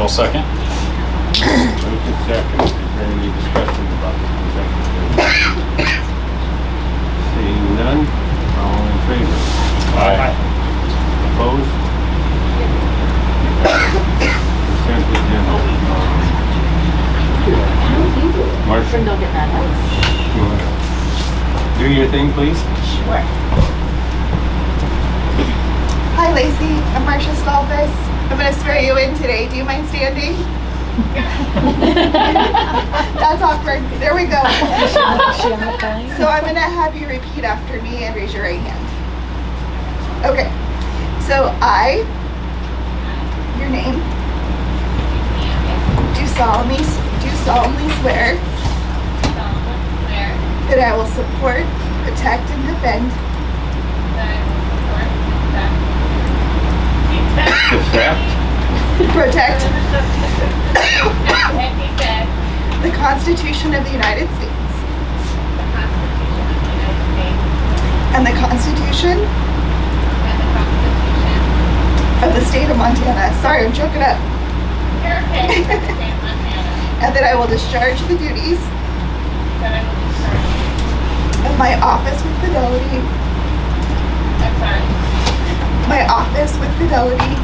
I'll second. Moved and seconded. Is there any discussion about the consent agenda? Seeing none, all in favor? Aye. Opposed? Consent agenda. Marcia, Don't get mad at us. you wanna do your thing, please? Sure. Hi Lacey, I'm Marcia Stolfus. I'm gonna swear you in today. Do you mind standing? That's awkward. There we go. So I'm gonna have you repeat after me and raise your right hand. Okay. So I, your name, do solemnly swear that I will support, protect, and defend protect the Constitution of the United States and the Constitution of the State of Montana. Sorry, I'm choking up. And that I will discharge the duties of my office with fidelity. My office with fidelity.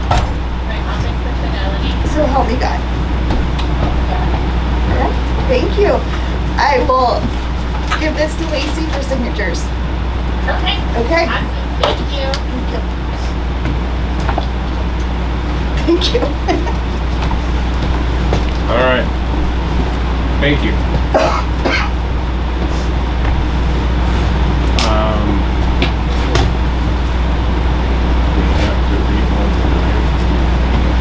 So help me God. Alright, thank you. I will give this to Lacey for signatures. Okay. Okay? Awesome. Thank you. Thank you. All right. Thank you. We have to read one of the-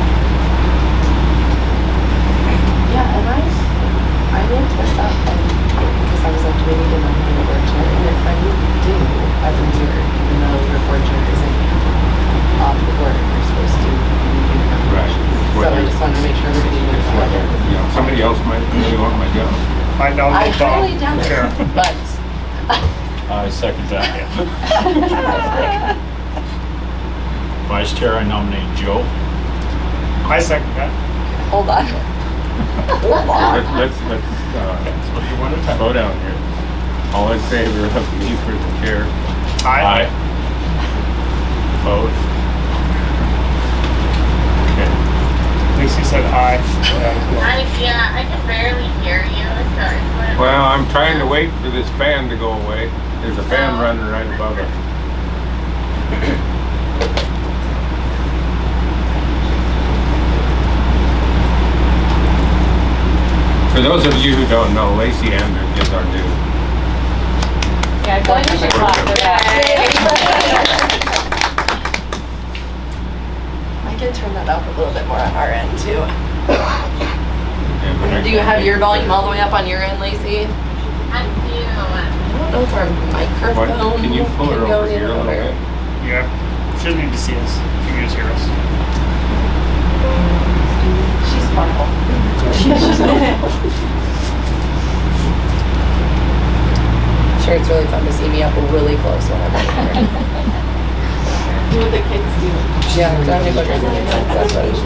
Yeah, and I looked this up because I was like, do we need to nominate a board chair? And it said we do every year, even though your board chair isn't off the board, you're supposed to do nominations. So I just wanted to make sure everybody knew It's that. whatever. You know, somebody else might really want my job. I I nominate highly Bob. doubt Chair. it, but. I second that. Vice Chair, I nominate Joe. I second that. Hold on. Hold on. Let's slow down here. All in favor of me for the chair? Aye. Opposed? Okay. Lacey said aye. Yeah, I can barely hear you. Sorry. Well, I'm trying to wait for this fan to go away. There's a fan running right above us. For those of you who don't know, Lacey Anders is our new. Yeah, I feel like we should clap for that. I can turn that up a little bit more on our end too. Do you have your volume all the way up on your end, Lacey? I do. I don't know if our microphone Can you pull her can go over here a little anywhere. bit? Yeah. She doesn't need to see us. She can just hear us. She's sparkle. Sure, it's really fun to see me up really close when I'm over here. Do what the kids do. Yeah, do I have any questions? That's what it is.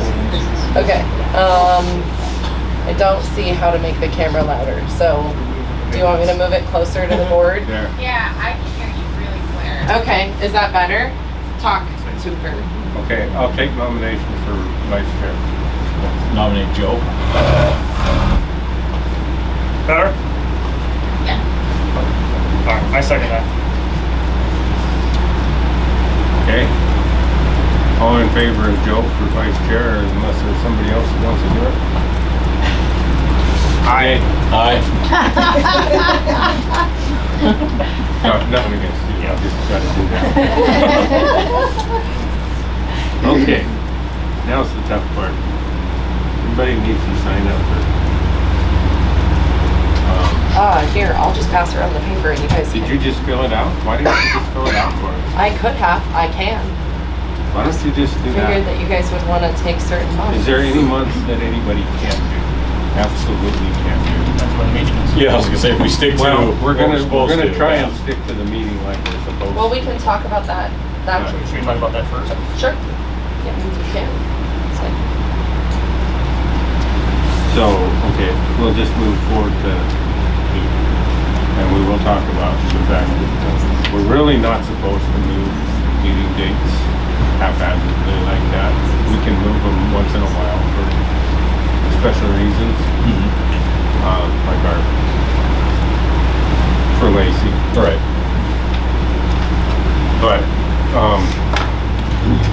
Okay, I don't see how to make the camera louder, so do you want me to move it closer to the board? There. Yeah, I can hear you really clear. Okay, is that better? Talk to her. Okay, I'll take nomination for vice chair. Nominate Joe. Better? Yeah. Alright, I second that. Okay. All in favor of Joe for vice chair, unless there's somebody else who wants to do it? Aye. Aye. No, nothing against you, I just gotta do that. Okay, now's the tough part. Everybody needs to sign up for. Here, I'll just pass around the paper and you guys Did can. you just fill it out? Why didn't you just fill it out for us? I could have, I can. Why don't you just do Figured that? that you guys would want to take certain months. Is there any months that anybody can't do? Absolutely can't do. That's what the meeting is. Yeah, I was gonna say, if we stick to Well, we're what gonna supposed to, try yeah. and stick to the meeting like we're supposed to. Well, we can talk about that. That Should we talk about that first? Sure. Yeah, you can. It's like- So, okay, we'll just move forward to 8. And we will talk about the fact that we're really not supposed to move meeting dates haphazardly like that. We can move them once in a while for special reasons, like for Lacey. Right. But,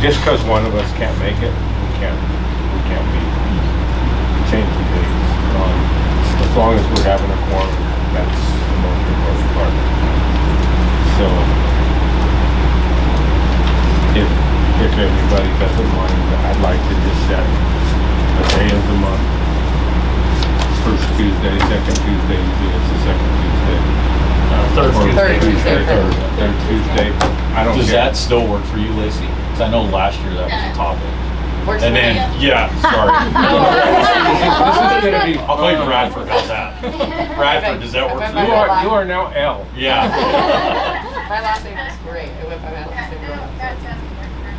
just because one of us can't make it, we can't be changing dates. As long as we're having a quorum, that's the most important part. So, if everybody doesn't mind, I'd like to just set a day of the month. First Tuesday, second Tuesday, usually it's the second Tuesday. Third Or Tuesday. Third Tuesday. Third Tuesday. I don't Does care. that still work for you, Lacey? Because I know last year that was a topic. Works And for then, me. yeah, sorry. This is gonna be I'll call you fun. Bradford, how's that? Bradford, does that work for You you? are now L. Yeah. My last name was great. I went by my last name. That does work for me.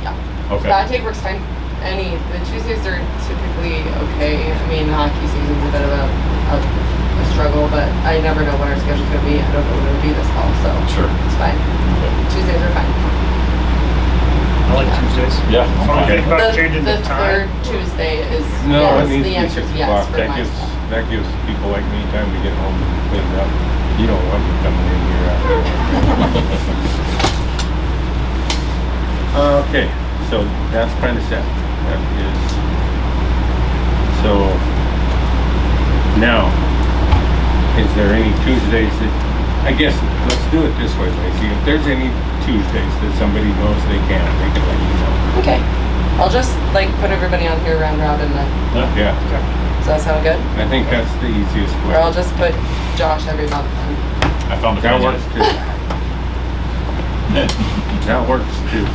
Yeah. Okay. That take works fine. The Tuesdays are typically okay. I mean, hockey season's a bit of a struggle, but I never know when our schedule's gonna be. I don't know when it'll be this fall, so Sure. it's fine. Tuesdays are fine. I like Tuesdays. Yeah. So I think about The changing the third time. Tuesday is, No, yes, it needs the to be answer 6 is yes o'clock. for my stuff. That gives people like me time to get home and clean it up. You don't want me coming in here after. Okay, so that's kind of set. That is, so now, is there any Tuesdays that, I guess, let's do it this way, Lacey. If there's any Tuesdays that somebody knows they can let you know. Okay. I'll just put everybody on here round robin then. Yeah, Does that sound good? I think that's the easiest way. Or I'll just put Josh every month then. I found a That pen. works too. That works too.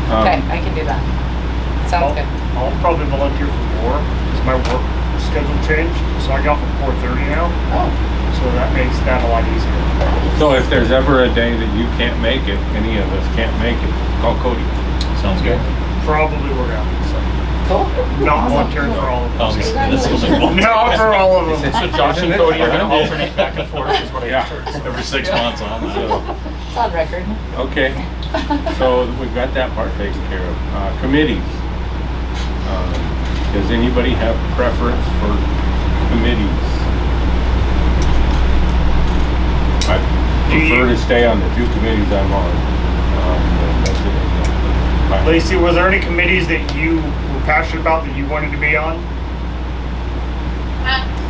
Okay, I can do that. Sounds good. I'll probably volunteer for more because my work schedule changed. So I get off at 4:30 now. Oh, So that makes that a lot easier. So if there's ever a day that you can't make it, any of us can't make it, call Cody. Sounds good. Probably we're out. cool. Not volunteering for all of Oh, them. this is like, well, Not for all of them. So Josh and Cody are gonna alternate back and forth is what Yeah. every 6 months on that. So, It's on record. okay, so we've got that part taken care of. Committees. Does anybody have preference for committees? I prefer to stay on the 2 committees I'm on. Lacey, was there any committees that you were passionate about that you wanted to be on?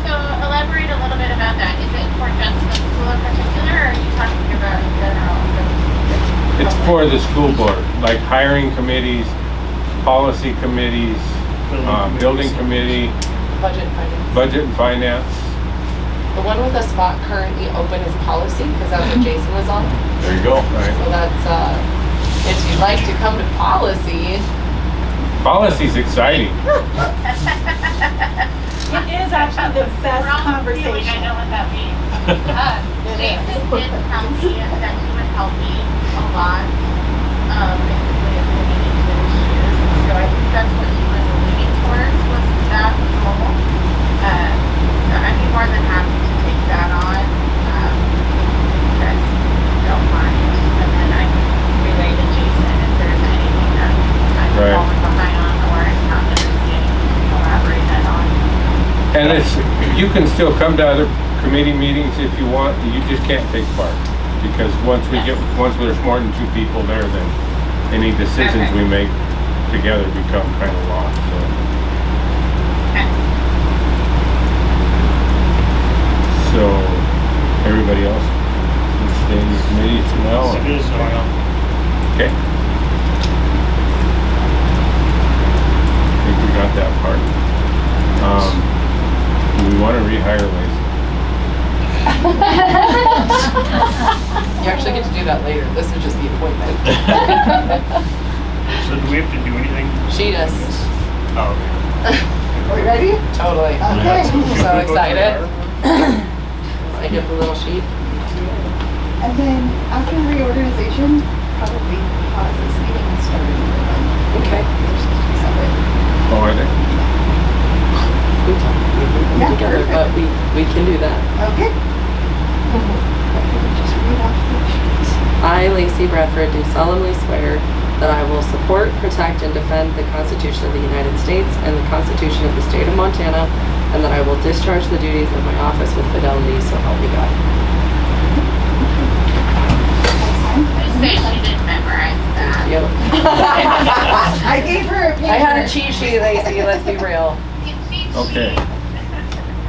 So elaborate a little bit about that. Is it for just the school in particular, or are you talking about in general? It's for the school board, like hiring committees, policy committees, building committee, Budget and finance. budget and finance. The one with the spot currently open is policy, because that's what Jason was on. There you go. Right. So that's, if you'd like to come to policy, Policy's exciting. It is actually the best Wrong feeling, I conversation. know what that means. Jason did tell me that he would help me a lot, basically if we needed to issues. So I think that's what he was leaning towards, was that role. So I'd be more than happy to take that on, if you guys don't mind. And then I can relay to Jason if there's anything that I'm Right. falling behind on or I'm not understanding, to elaborate that on. And it's, you can still come to other committee meetings if you want, you just can't take part. Because once there's more than 2 people there, then any decisions we make together become kind of law, so. Okay. So, everybody else, let's stay in the committee for now. It is, Okay. I think we got that part. Do we want to rehire Lacey? you actually get to do that later. This is just the appointment. So do we have to do anything? She does. Oh, okay. Are we ready? Totally. Okay. So excited. I get the little sheet. And then after reorganization, probably pause this meeting and start a new one. Okay. They're supposed to be separate. Oh, are they? We can do that. Okay. Just read off the sheet. I, Lacey Bradford, do solemnly swear that I will support, protect, and defend the Constitution of the United States and the Constitution of the State of Montana, and that I will discharge the duties of my office with fidelity, so help me God. Just say she didn't memorize that. Yep. I gave her a paper. I had a cheat sheet, Lacey, let's be real. Okay.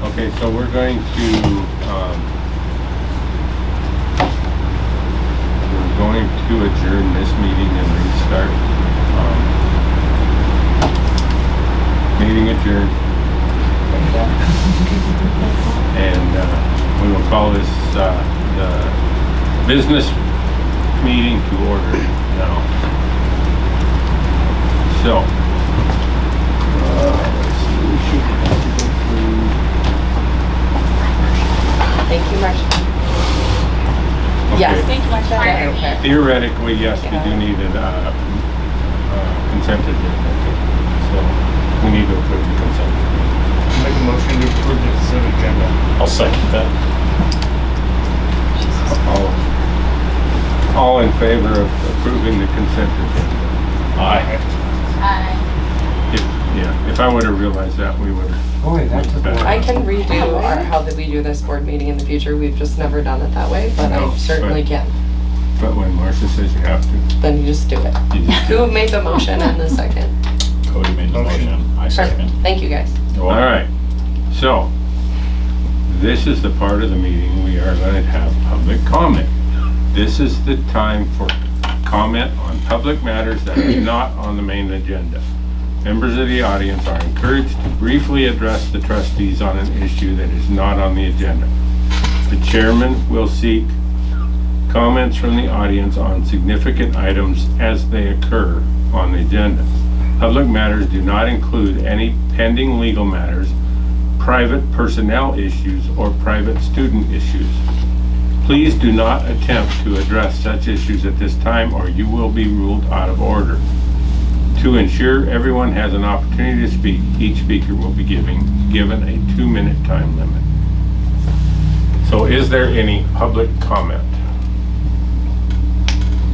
Okay, so we're going to, adjourn this meeting and restart. Meeting adjourned. And we will call this the business meeting to order now. So, let's see, we should have to go through. Thank you, Marcia. Yes. Okay. Thank you, Marcia. Okay. Theoretically, yes, we do need a consent agenda. So we need to approve the consent agenda. Make a motion to approve the consent agenda. I'll second that. All in favor of approving the consent agenda? Aye. If I would have realized that, we would have. Boy, that took a while. I can redo how that we do this board meeting in the future. We've just never done it that way, but No, I certainly but- can. But when Marcia says you have to, Then you just do it. you just do Who made the motion and the second? Cody made the Motion. motion. I Perfect. second. Thank you, guys. You're All welcome. right, so this is the part of the meeting we are going to have public comment. This is the time for comment on public matters that are not on the main agenda. Members of the audience are encouraged to briefly address the trustees on an issue that is not on the agenda. The chairman will seek comments from the audience on significant items as they occur on the agenda. Public matters do not include any pending legal matters, private personnel issues, or private student issues. Please do not attempt to address such issues at this time or you will be ruled out of order. To ensure everyone has an opportunity to speak, each speaker will be given a 2-minute time limit. So is there any public comment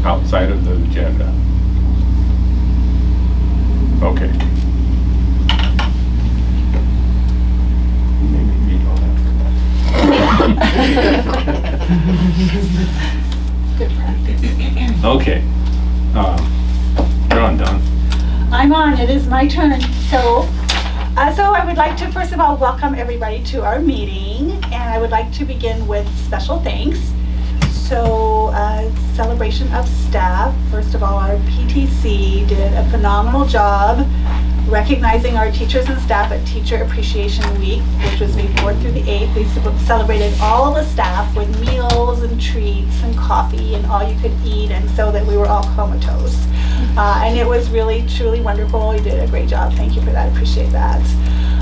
outside of the agenda? Okay. Maybe read all Good practice. that. Okay. You're on, Don. I'm on, it is my turn. So I would like to first of all welcome everybody to our meeting, and I would like to begin with special thanks. So celebration of staff. First of all, our PTC did a phenomenal job recognizing our teachers and staff at Teacher Appreciation Week, which was May 4th through the 8th. They celebrated all the staff with meals and treats and coffee and all you could eat, and so that we were all comatose. And it was really, truly wonderful. You did a great job. Thank you for that. Appreciate that.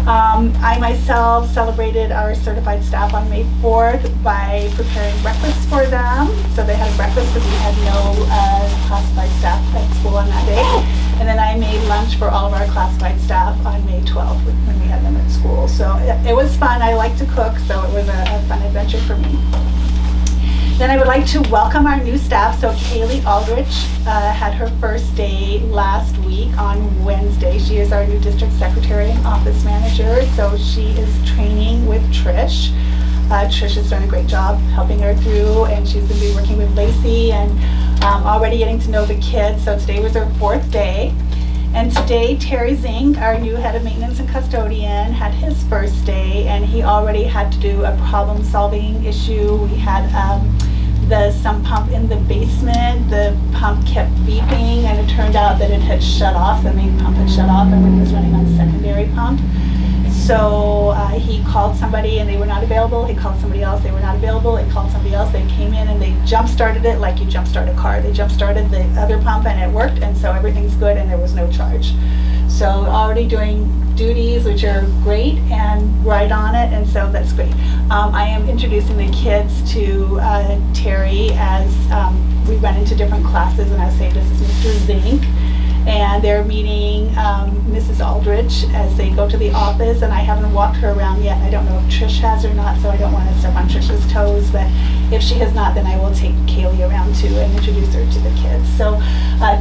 I myself celebrated our certified staff on May 4th by preparing breakfast for them. So they had breakfast because we had no classified staff at school on that day. And then I made lunch for all of our classified staff on May 12th when we had them at school. So it was fun. I like to cook, so it was a fun adventure for me. Then I would like to welcome our new staff. So Kaylee Aldrich had her first day last week on Wednesday. She is our new district secretary and office manager. So she is training with Trish. Trish has done a great job helping her through, and she's going to be working with Lacey and already getting to know the kids. So today was her 4th day. And today, Terry Zink, our new head of maintenance and custodian, had his first day, and he already had to do a problem-solving issue. We had the sump pump in the basement. The pump kept beeping, and it turned out that it had shut off. The main pump had shut off, and it was running on secondary pump. So he called somebody, and they were not available. He called somebody else, they were not available. He called somebody else, they came in, and they jump-started it like you jump-start a car. They jump-started the other pump, and it worked, and so everything's good, and there was no charge. So already doing duties, which are great, and right on it, and so that's great. I am introducing the kids to Terry as we went into different classes, and I say this is Mr. Zink, and they're meeting Mrs. Aldrich. Eldridge as they go to the office, and I haven't walked her around yet. I don't know if Trish has or not, so I don't want to step on Trish's toes, but if she has not, then I will take Kaylee around too and introduce her to the kids. So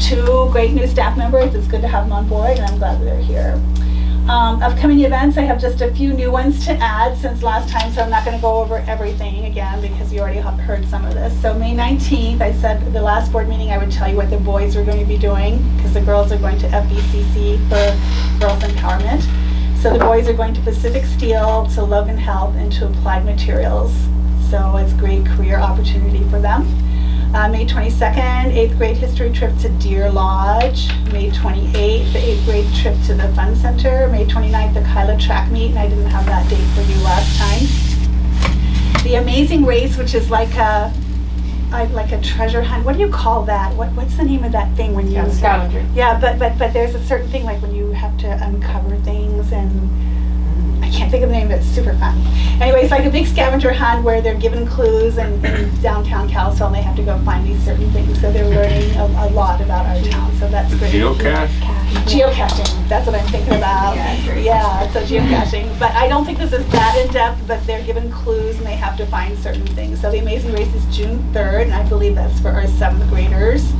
2 great new staff members. It's good to have them on board, and I'm glad that they're here. Upcoming events, I have just a few new ones to add since last time, so I'm not going to go over everything again because you already have heard some of this. So May 19th, I said at the last board meeting I would tell you what the boys were going to be doing because the girls are going to FBCC for Girls Empowerment. So the boys are going to Pacific Steel, to Logan Health, and to Applied Materials. So it's a great career opportunity for them. May 22nd, 8th grade history trip to Deer Lodge. May 28th, the 8th grade trip to the Fun Center. May 29th, the Kyla track meet, and I didn't have that date for you last time. The Amazing Race, which is like a treasure hunt. What do you call that? What's the name of that thing when you... Scavenger. Yeah, but there's a certain thing like when you have to uncover things, and I can't think of the name, but it's super fun. Anyway, it's like a big scavenger hunt where they're given clues in downtown Kalispell, and they have to go find these certain things. So they're learning a lot about our town, so that's great. Geocache? Geocaching, that's what I'm thinking about. Yeah, so geocaching. But I don't think this is that in-depth, but they're given clues and they have to find certain things. So the Amazing Race is June 3rd, and I believe that's for our 7th graders.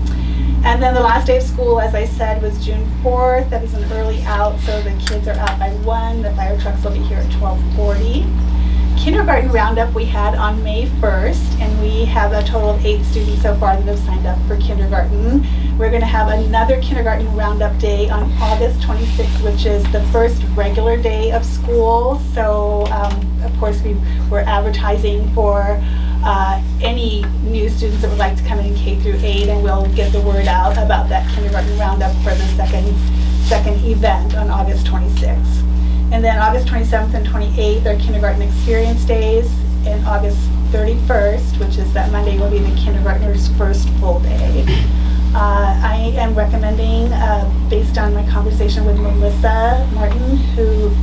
And then the last day of school, as I said, was June 4th. That is an early out, so the kids are out by 1. The fire trucks will be here at 12:40. Kindergarten roundup we had on May 1st, and we have a total of 8 students so far that have signed up for kindergarten. We're going to have another kindergarten roundup day on August 26th, which is the first regular day of school. So, of course, we're advertising for any new students that would like to come in K through 8, and we'll get the word out about that kindergarten roundup for the second event on August 26th. And then August 27th and 28th are kindergarten experience days, and August 31st, which is that Monday, will be the kindergartner's first full day. I am recommending, based on my conversation with Melissa Martin, who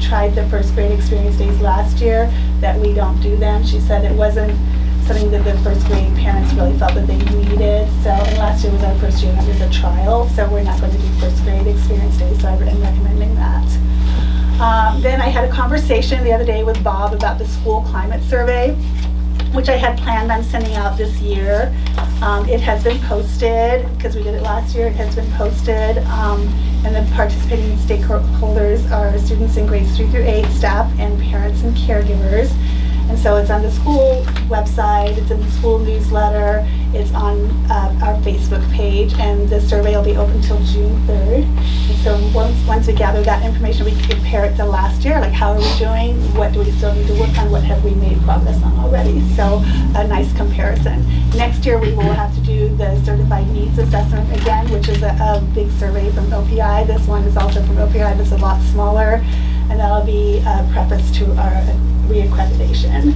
tried the first grade experience days last year, that we don't do them. She said it wasn't something that the first grade parents really felt that they needed. So, and last year was our first year, and it was a trial, so we're not going to do first grade experience days, so I'm recommending that. Then I had a conversation the other day with Bob about the school climate survey, which I had planned on sending out this year. It has been posted, because we did it last year, it has been posted, and the participating stakeholders are students in grades 3 through 8, staff, and parents and caregivers. And so it's on the school website, it's in the school newsletter, it's on our Facebook page, and the survey will be open until June 3rd. And so once we gather that information, we can compare it to last year, like how are we doing, what do we still need to work on, what have we made progress on already. So a nice comparison. Next year we will have to do the certified needs assessment again, which is a big survey from OPI. This one is also from OPI, but it's a lot smaller, and that'll be a preface to our reaccreditation.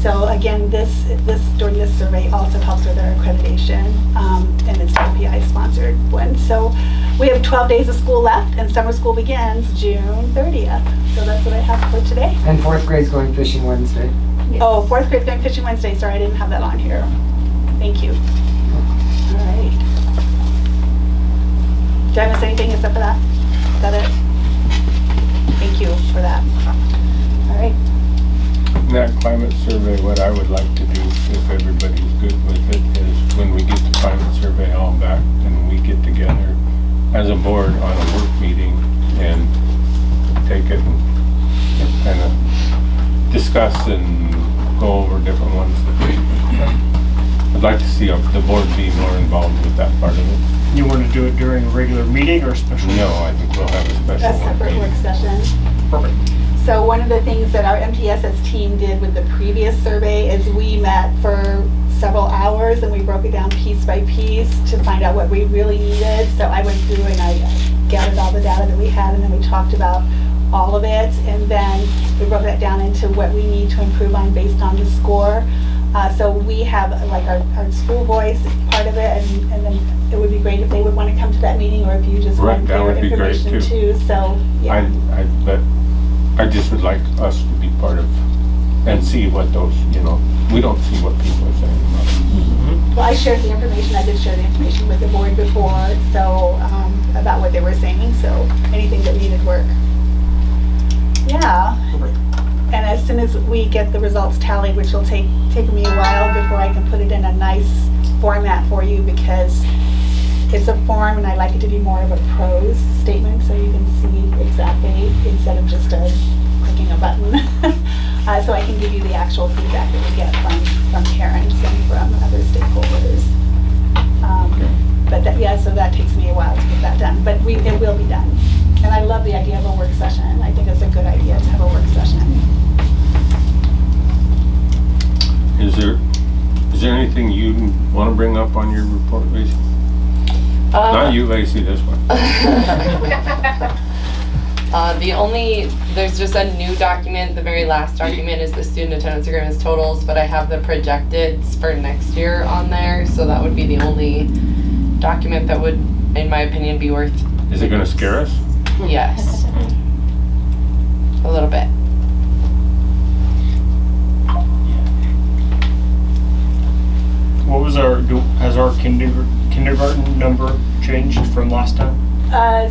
So again, doing this survey also helps with our accreditation, and it's an OPI sponsored one. So we have 12 days of school left, and summer school begins June 30th. So that's what I have for today. And 4th grade's going fishing Wednesday. Oh, 4th grade going fishing Wednesday. Sorry, I didn't have that on here. Thank you. All right. Did I miss anything except for that? Is that it? Thank you for that. All right. That climate survey, what I would like to do, if everybody's good with it, is when we get the climate survey all back, and we get together as a board on a work meeting and take it and kind of discuss and go over different ones. I'd like to see the board be more involved with that part of it. You want to do it during a regular meeting or a special? No, I think we'll have a A special work separate work meeting. session. Perfect. So one of the things that our MTSS team did with the previous survey is we met for several hours and we broke it down piece by piece to find out what we really needed. So I went through and I gathered all the data that we had, and then we talked about all of it, and then we broke that down into what we need to improve on based on the score. So we have like our school voice part of it, and then it would be great if they would want to come to that meeting, or if you just Right, want that their would be great, information too. too. So yeah. But I just would like us to be part of and see what those, we don't see what people are saying about it. Well, I shared the information, I did share the information with the board before, so, about what they were saying, so anything that needs we get the results tallied, which will take me a while before I can put it in a nice format for you, because it's a form and I like it to be more of a prose statement so you can see exactly instead of just clicking a button. So I can give you the actual feedback that we get from parents and from other stakeholders. But so that takes me a while to get that done, but it will be done. And I love the idea of a work session. I think it's a good idea to have a work session. Is there anything you want to bring up on your report, Lacey? Not you, Lacey, this one. There's just a new document. The very last document is the student attendance agreements totals, but I have the projecteds for next year on there, so that would be the only document that would, in my opinion, be worth. Is it going to scare us? Yes. A little bit. What was has our kindergarten number changed from last time?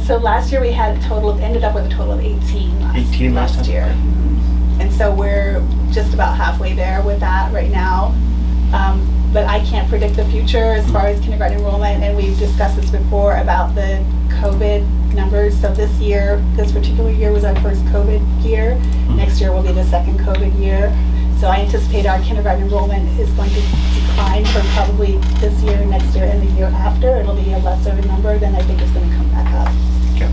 So last year we ended up with a total of 18 last time? year. And so we're just about halfway there with that right now. But I can't predict the future as far as kindergarten enrollment, and we've discussed this before about the COVID numbers. So this particular year was our first COVID year. Next year will be the second COVID year. So I anticipate our kindergarten enrollment is going to decline for probably this year, next year, and the year after. It'll be a lesser number, then I think it's going to come back up. Okay.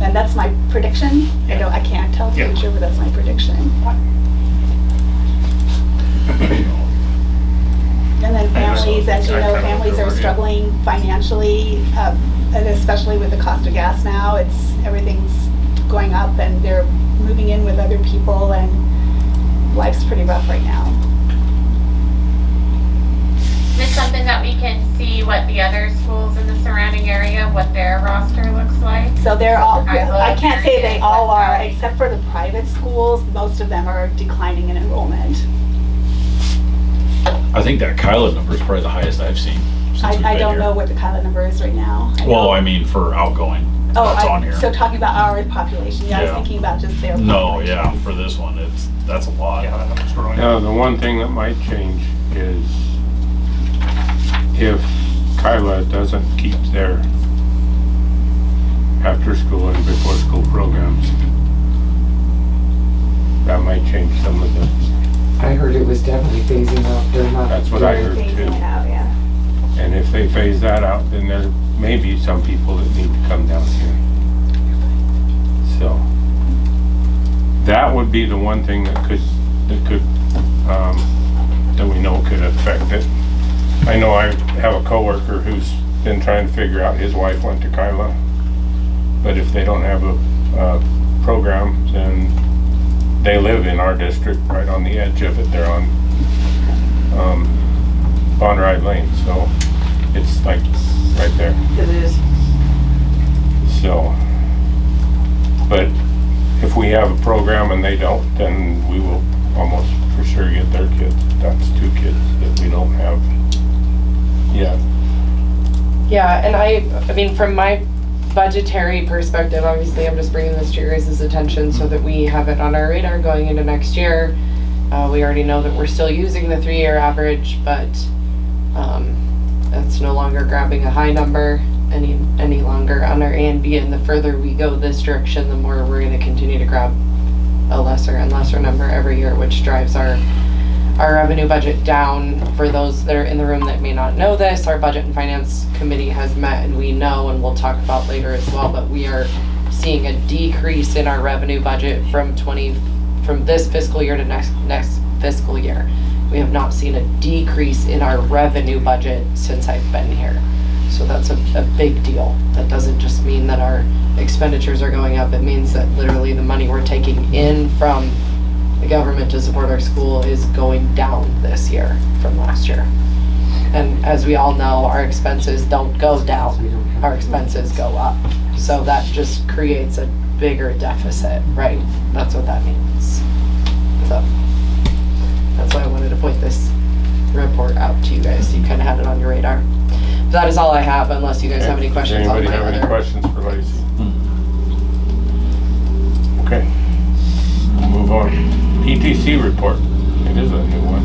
And that's my prediction. I can't tell the future, but that's my prediction. And then families, as you know, families are struggling financially, and especially with the cost of gas now. Everything's going up, and they're moving in with other people, and life's pretty rough right now. Is this something that we can see what the other schools in the surrounding area, what their roster looks like? So they're all, I can't say they all are, Valley. except for the private schools. Most of them are declining in enrollment. I think that Kyla number is probably the highest I've seen since we've I been don't here. know what the pilot number is right now. Well, I mean for outgoing, that's on here. So talking about our population, I was Yeah. thinking about just their No, population. yeah, for this one, that's a lot. Yeah, that number's growing. Now, the one thing that might change is if Kyla doesn't keep their after-school and before-school programs, that might change some of the, I heard it was definitely phasing out. They're not. that's what I heard Phasing too. it out, yeah. And if they phase that out, then there may be some people that need to come down here. So, that would be the one thing that we know could affect it. I know I have a coworker who's been trying to figure out, his wife went to Kyla, but if they don't have a program, then they live in our district, right on the edge of it. They're on Bond Ride Lane, so it's like right there. It is. So, but if we have a program and they don't, then we will almost for sure get their kids. That's 2 kids that we don't have yet. Yeah, and I mean, from my budgetary perspective, obviously, I'm just bringing this to your guys' attention so that we have it on our radar going into next year. We already know that we're still using the 3-year average, but it's no longer grabbing a high number any longer on our A and B, and the further we go this direction, the more we're going to continue to grab a lesser and lesser number every year, which drives our revenue budget down. For those that are in the room that may not know this, our Budget and Finance Committee has met, and we know, and we'll talk about later as well, but we are seeing a decrease in our revenue budget from this fiscal year to next fiscal year. We have not seen a decrease in our revenue budget since I've been here. So that's a big deal. That doesn't just mean that our expenditures are going up. It means that literally the money we're taking in from the government to support our school is going down this year from last year. And as we all know, our expenses don't go down, our expenses go up. So that just creates a bigger deficit, right? That's what that means. So that's why I wanted to point this report out to you guys, so you kind of had it on your radar. But that is all I have, unless you guys have any questions on Does my anybody have any other. questions for Lacey? Okay. We'll move on. PTC report. It is a new one.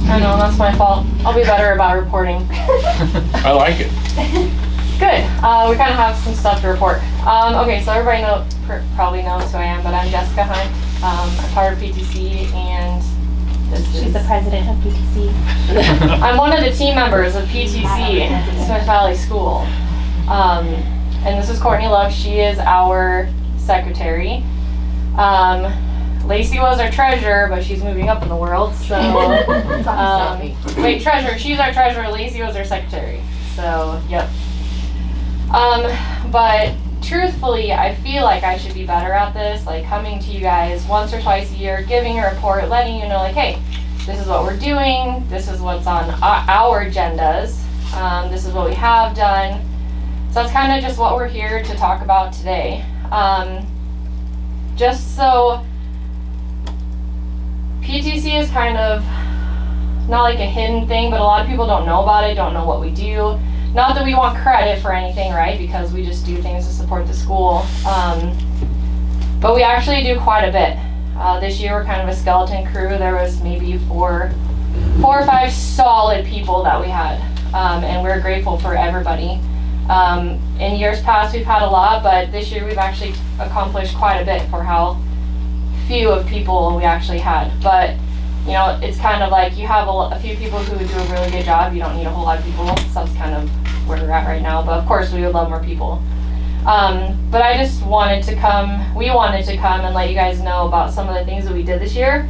I know, that's my fault. I'll be better about reporting. I like it. Good. We kind of have some stuff to report. Okay, so everybody probably knows who I am, but I'm Jessica Hunt. I'm part of PTC, and She's the president of PTC. I'm one of the team members of PTC, Smith Valley School. And this is Courtney Love. She is our secretary. Lacey was our treasurer, but she's moving up in the world, so. Wait, treasurer. She's our treasurer. Lacey was our secretary. So, yep. But truthfully, I feel like I should be better at this, like coming to you guys once or twice a year, giving a report, letting you know, like, hey, this is what we're doing, this is what's on our agendas, this is what we have done. So that's kind of just what we're here to talk about today. Just so, PTC is kind of not like a hidden thing, but a lot of people don't know about it, don't know what we do. Not that we want credit for anything, right? Because we just do things to support the school. But we actually do quite a bit. This year we're kind of a skeleton crew. There was maybe four or five solid people that we had. And we're grateful for everybody. In years past we've had a lot, but this year we've actually accomplished quite a bit for how few of people we actually had. But you know, it's kind of like you have a few people who do a really good job. You don't need a whole lot of people. So that's kind of where we're at right now. But of course, we would love more people. But I just wanted to come, we wanted to come and let you guys know about some of the things that we did this year.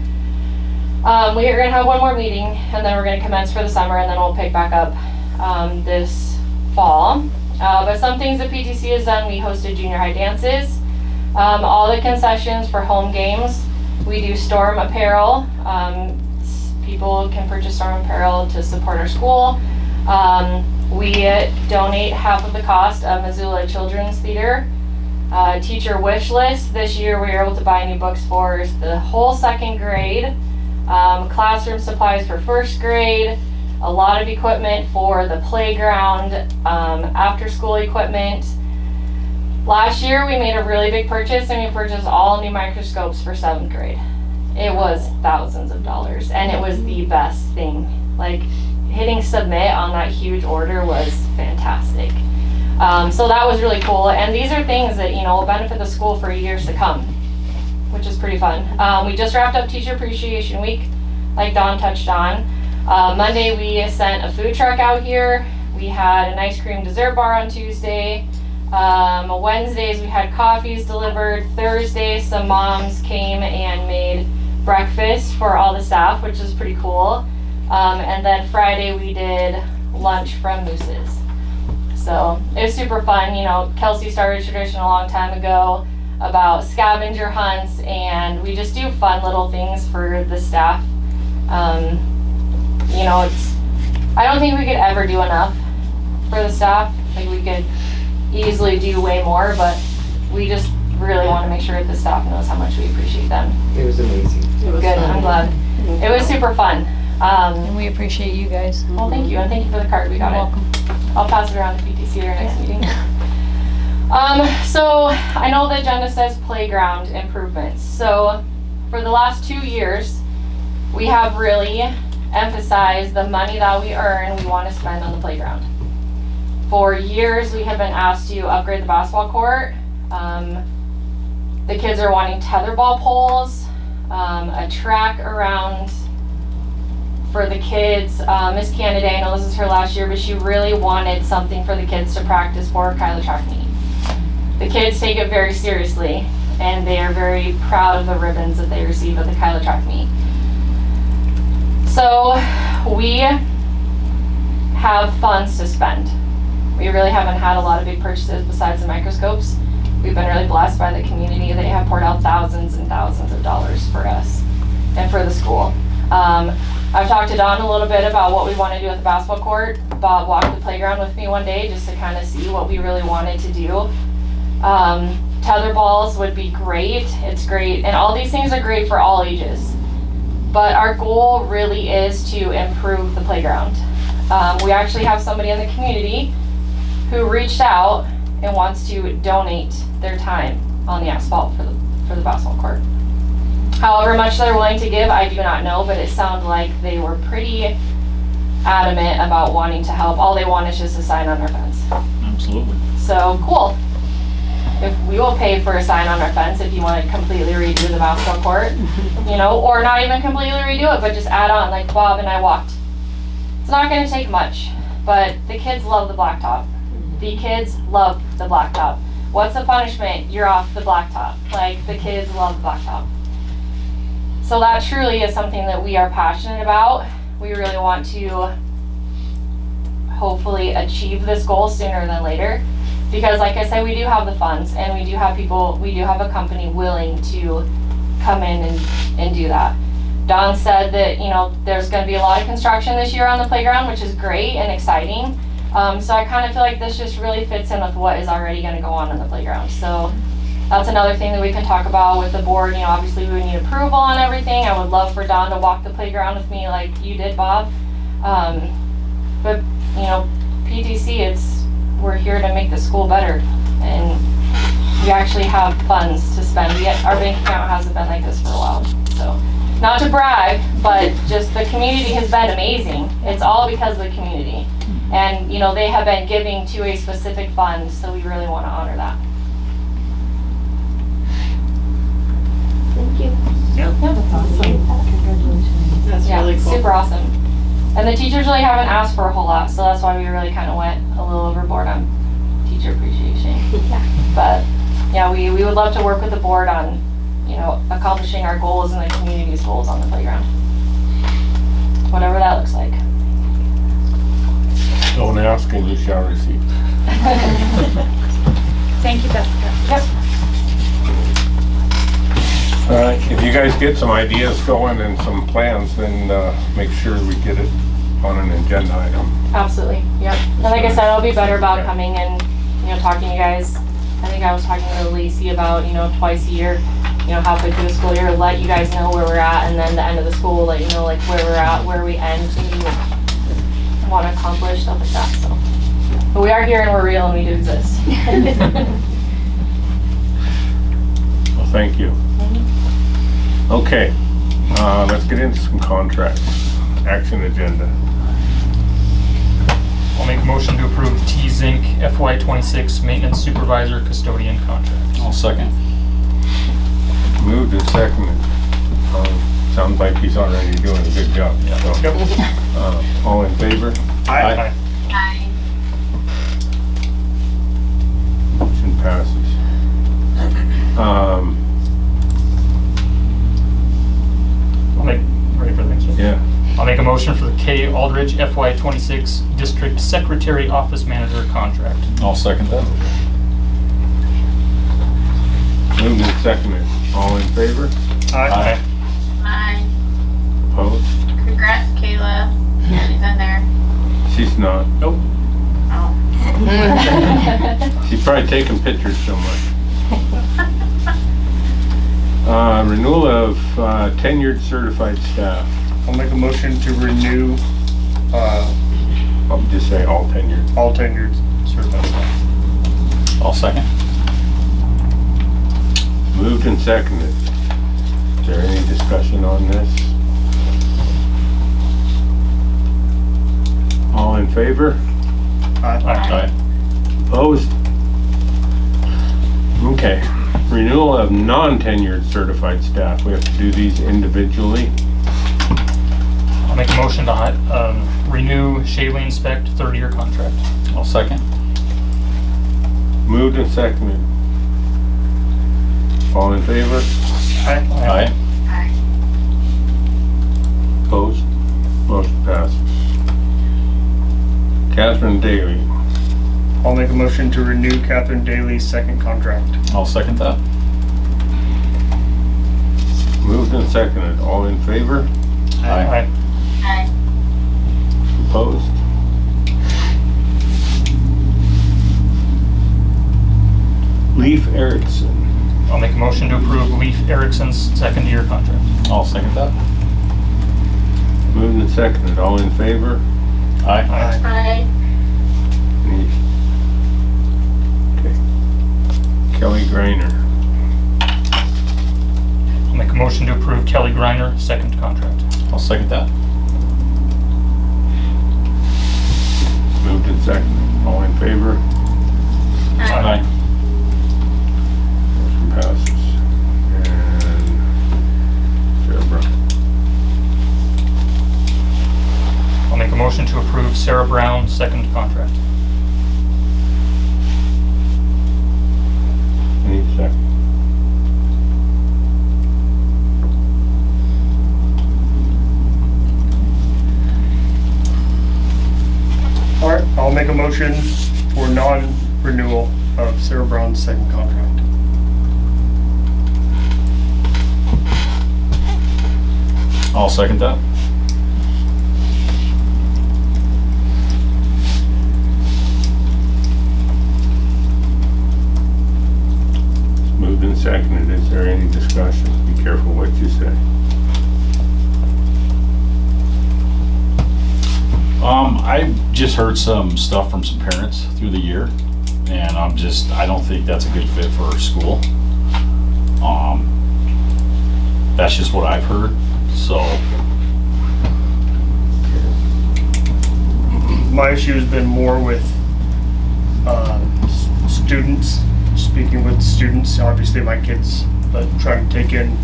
We are going to have one more meeting, and then we're going to commence for the summer, and then we'll pick back up this fall. But some things that PTC has done, we hosted junior high dances. All the concessions for home games. We do Storm apparel. People can purchase Storm apparel to support our school. We donate half of the cost of Missoula Children's Theater. Teacher wish list. This year we were able to buy new books for the whole second grade. Classroom supplies for first grade. A lot of equipment for the playground. After school equipment. Last year we made a really big purchase, and we purchased all new microscopes for 7th grade. It was thousands of dollars, and it was the best thing. Like, hitting submit on that huge order was fantastic. So that was really cool, and these are things that, you know, will benefit the school for years to come, which is pretty fun. We just wrapped up Teacher Appreciation Week, like Dawn touched on. Monday we sent a food truck out here. We had an ice cream dessert bar on Tuesday. Wednesdays we had coffees delivered. Thursday some moms came and made breakfast for all the staff, which is pretty cool. And then Friday we did lunch from Moose's. So it was super fun. You know, Kelsey started a tradition a long time ago about scavenger hunts, and we just do fun little things for the staff. You know, I don't think we could ever do enough for the staff. Like, we could easily do way more, but we just really want to make sure that the staff knows how much we appreciate them. It was amazing. It was Good, fun. I'm glad. It was super fun. And we appreciate you guys. Well, thank you, and thank you for the card. We got You're it. welcome. I'll pass it around to PTC at our next meeting. So I know the agenda says playground improvements. So for the last 2 years, we have really emphasized the money that we earn, we want to spend on the playground. For years, we have been asked to upgrade the basketball court. The kids are wanting tetherball poles, a track around for the kids. Miss Canada, I know this is her last year, but she really wanted something for the kids to practice for Kyla track meet. The kids take it very seriously, and they are very proud of the ribbons that they receive at the Kyla track meet. So we have funds to spend. We really haven't had a lot of big purchases besides the microscopes. We've been really blessed by the community. They have poured out thousands and thousands of dollars for us and for the school. I've talked to Dawn a little bit about what we want to do with the basketball court. Bob walked the playground with me one day just to kind of see what we really wanted to do. Tether balls would be great. It's great. And all these things are great for all ages. But our goal really is to improve the playground. We actually have somebody in the community who reached out and wants to donate their time on the asphalt for the basketball court. However much they're willing to give, I do not know, but it sounded like they were pretty adamant about wanting to help. All they want is just a sign on their fence. Absolutely. So, cool. If we will pay for a sign on our fence if you want to completely redo the basketball court, you know, or not even completely redo it, but just add on, like Bob and I walked. It's not going to take much, but the kids love the blacktop. The kids love the blacktop. What's the punishment? You're off the blacktop. Like, the kids love the blacktop. So that truly is something that we are passionate about. We really want to hopefully achieve this goal sooner than later. Because like I said, we do have the funds and we do have people, we do have a company willing to come in and do that. Don said that, you know, there's going to be a lot of construction this year on the playground, which is great and exciting. So I kind of feel like this just really fits in with what is already going to go on the playground. So that's another thing that we can talk about with the board. You know, obviously we would need approval on everything. I would love for Don to walk the playground with me like you did, Bob. But, you know, PTC, we're here to make the school better. And we actually have funds to spend. Our bank account hasn't been like this for a while. So, not to brag, but just the community has been amazing. It's all because of the community. And, you know, they have been giving to a specific fund, so we really want to honor that. Thank you. Yeah, that's awesome. Congratulations. That's Yeah, really cool. super awesome. And the teachers really haven't asked for a whole lot, so that's why we really kind of went a little overboard on teacher appreciation. But yeah, we would love to work with the board on, you know, accomplishing our goals and the community's goals on the playground. Whatever that looks like. Don't ask and you shall receive. Thank you, Jessica. Yep. If you guys get some ideas going and some plans, then make sure we get it on an agenda item. Absolutely. Yep. And like I said, I'll be better about coming and, you know, talking to you guys. I think I was talking to Lacey about, you know, twice a year, you know, halfway through the school year, let you guys know where we're at, and then the end of the school, let you know, like, where we're at, where we end, maybe we want to accomplish, stuff like that, so. But we are here and we're real and we do exist. Well, thank you. Okay, let's get into some contracts. Action agenda. I'll make a motion to approve T-Zinc FY26 Maintenance Supervisor Custodian Contract. I'll second. Moved and seconded. Sounds like he's already doing a good job. Yeah. So, all in favor? Aye. Aye. Motion passes. Ready for the next one? Yeah. I'll make a motion for the K. Aldridge FY26 District Secretary Office Manager Contract. I'll second that. Moved and seconded. All in favor? Aye. Aye. Opposed? Congrats, Kayla. She's in there. She's not. Nope. Oh. She's probably taking pictures somewhere. Renewal of tenured certified staff. I'll make a motion to renew I'll just say all tenured. all tenured certified staff. I'll second. Moved and seconded. Is there any discussion on this? All in favor? Aye. Opposed? Okay. Renewal of non-tenured certified staff. We have to do these individually. I'll make a motion to renew Shailene Specht 30-year contract. I'll second. Moved and seconded. All in favor? Aye. Aye. Opposed? Motion passes. Catherine Daly. I'll make a motion to renew Catherine Daly's second contract. I'll second that. Moved and seconded. All in favor? Aye. Aye. Opposed? Leif Erickson. I'll make a motion to approve Leif Erickson's second-year contract. I'll second that. Moved and seconded. All in favor? Aye. Aye. Any- Okay. Kelly Greiner. I'll make a motion to approve Kelly Griner, second contract. I'll second that. Moved and seconded. All in favor? Aye. Motion passes. And Sarah Brown. I'll make a motion to approve Sarah Brown, second contract. Any second? All right, I'll make a motion for non-renewal of Sarah Brown's second contract. I'll second that. Moved and seconded. Is there any discussion? Be careful what you say. I just heard some stuff from some parents through the year, and I don't think that's a good fit for our school. That's just what I've heard, so. My issue has been more with students, speaking with students, obviously my kids, but trying to take in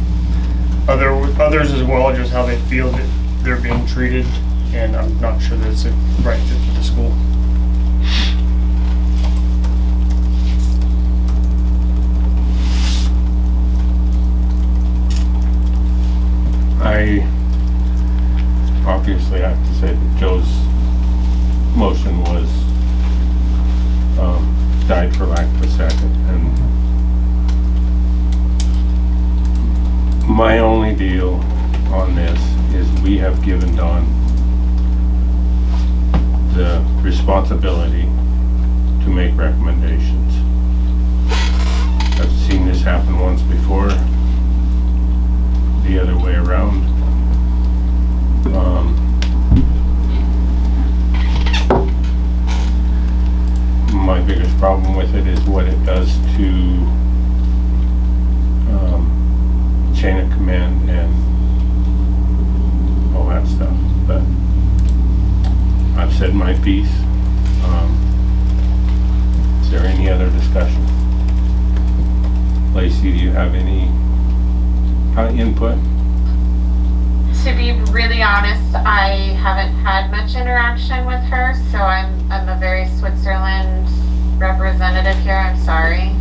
others as well, just how they feel that they're being treated, and I'm not sure that it's a right fit for the school. I obviously have to say that Joe's motion was died for lack of a second, and my only deal on this is we have given Dawn the responsibility to make recommendations. I've seen this happen once before, the other way around. My biggest problem with it is what it does to chain of command and all that stuff. But I've said my piece. Is there any other discussion? Lacey, do you have any input? To be really honest, I haven't had much interaction with her, so I'm a very Switzerland representative here. I'm sorry.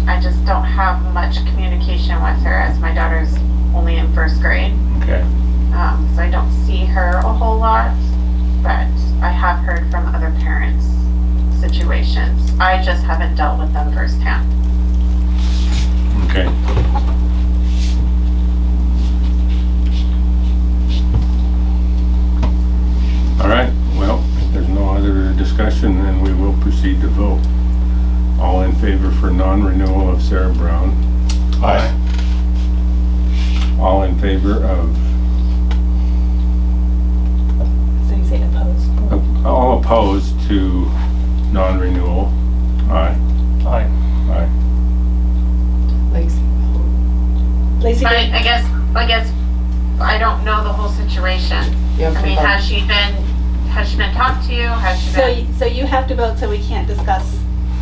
I just don't have much communication with her as my daughter's only in first grade. Okay. So I don't see her a whole lot, but I have heard from other parents situations. I just haven't dealt with them firsthand. Okay. All right, well, if there's no other discussion, then we will proceed to vote. All in favor for non-renewal of Sarah Brown? Aye. All in favor of, So you say opposed? all opposed to non-renewal? Aye. Aye. Aye. Lacey. Lacey, But I guess I don't know the whole situation. You have I to mean, vote. has she been talked to? Has she been? so you have to vote, so we can't discuss.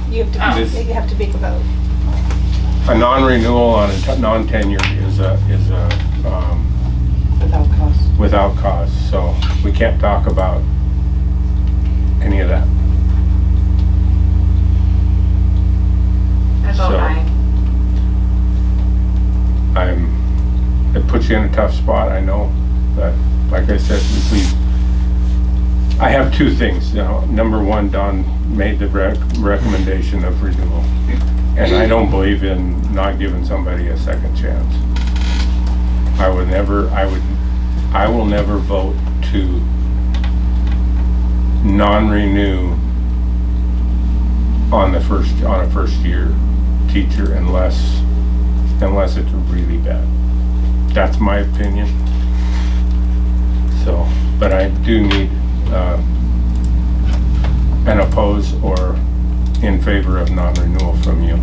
You have to, This- you have to make a vote. A non-renewal on a non-tenure is Without cost. without cause, so we can't talk about any of that. I vote So- aye. It puts you in a tough spot, I know, but like I said, I have two things, you know. Number one, Don made the recommendation of renewal, and I don't believe in not giving somebody a second chance. I will never vote to non-renew on a first year teacher unless it's really bad. That's my opinion. So, but I do need an oppose or in favor of non-renewal from you.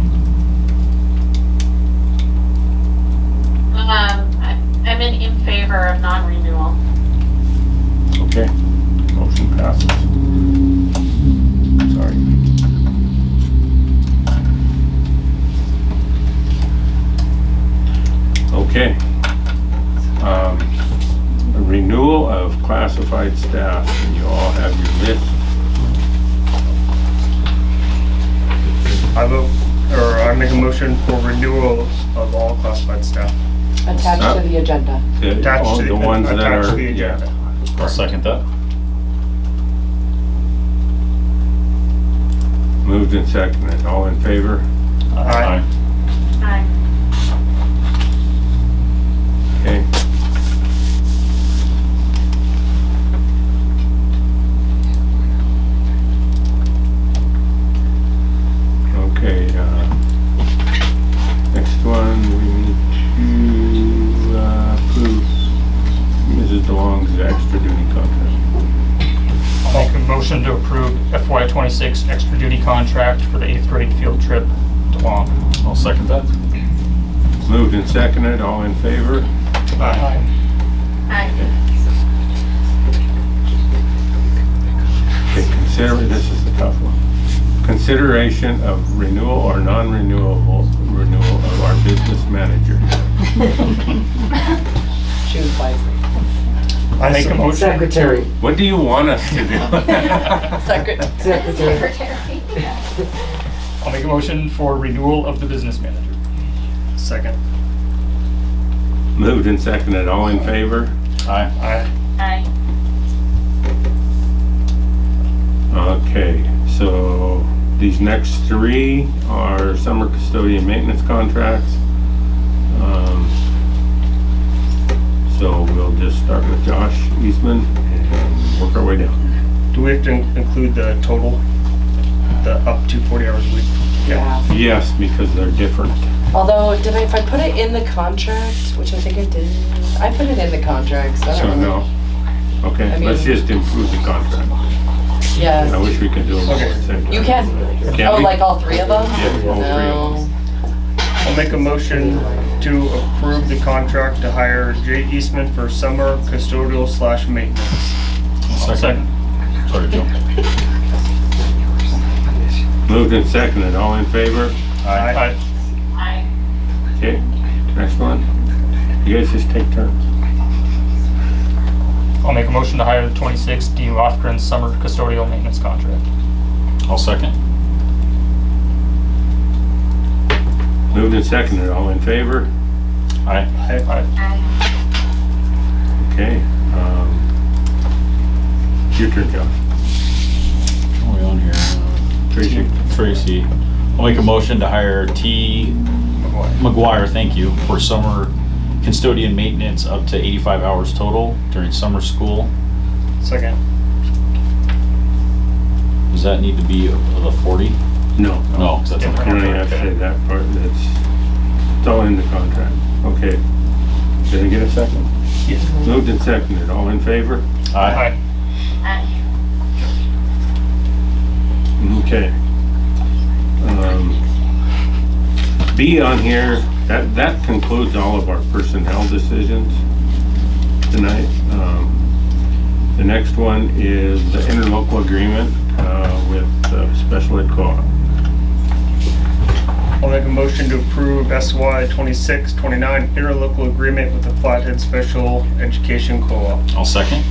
of non-renewal. Okay, motion passes. Sorry. Okay. A renewal of classified staff, and you all have your list. I make a motion for renewal of all classified staff. Attached to the agenda. Attached All to the ones that attached are, to the yeah. agenda. I'll second that. Moved and seconded, all in favor? Aye. Aye. Okay. Okay, next one, we need to approve Mrs. DeLong's extra duty contract. I'll make a motion to approve FY26 extra duty contract for the 8th grade field trip to Long. I'll second that. Moved and seconded, all in favor? Aye. Aye. Okay, this is the tough one. Consideration of renewal or non-renewable renewal of our business manager. Choose wisely. I make a motion. Secretary. What do you want us to do? Secretary. I'll make a motion for renewal of the business manager. Second. Moved and seconded, all in favor? Aye. Aye. Aye. Okay, so these next three are summer custodian maintenance contracts. So we'll just start with Josh Eastman and work our way down. Do we have to include the total? The up to 40 hours a week? Yeah. Yes, because they're different. Although, if I put it in the contract, which I think I did, I put it in the contract, so I So don't know. no. Okay, I mean- let's just improve the contract. I Yeah. wish we could do them all at the same time. You can. Can Oh, we? like all three of them? Yeah, all three of No. them. I'll make a motion to approve the contract to hire Jay Eastman for summer custodial / maintenance. Second. Sorry, Joe. Moved and seconded, all in favor? Aye. Aye. Okay, next one. You guys just take turns. I'll make a motion to hire the 26 D. Lofgren summer custodial maintenance contract. I'll second. Moved and seconded, all in favor? Aye. Aye. Aye. Okay, your turn, Josh. What are we on here? Tracy. Tracy. I'll make a motion to hire T. McGuire, thank you, for summer custodian maintenance up to 85 hours total during summer school. Second. Does that need to be the 40? No. No, 'cause that's in the You don't even have contract. to say that part, it's all in the contract. Okay. Did I get a second? Yes. Moved and seconded, all in favor? Aye. Aye. Okay. B on here, that concludes all of our personnel decisions tonight. The next one is the interlocal agreement with Special Ed Co-op. I'll make a motion to approve SY 26-29 interlocal agreement with the Flathead Special Education Co-op. I'll second.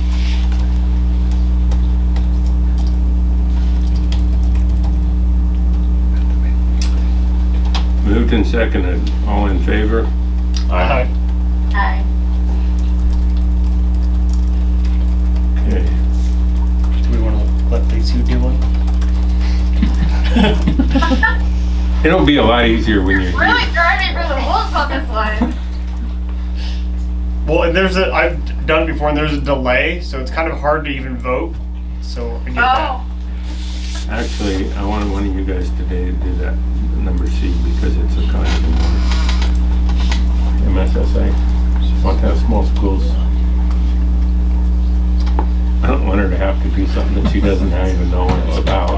Moved and seconded, all in favor? Aye. Aye. Okay. Do we want to let these two do one? It'll be a lot easier when you're Really here. driving for the wolves on this one. Well, and I've done it before and there's a delay, so it's kind of hard to even vote. So I get that. Oh. Actually, I wanted one of you guys today to do that number C because it's a kind of MSSA. Want to have small schools. I don't want her to have to do something that she doesn't even know what it's about.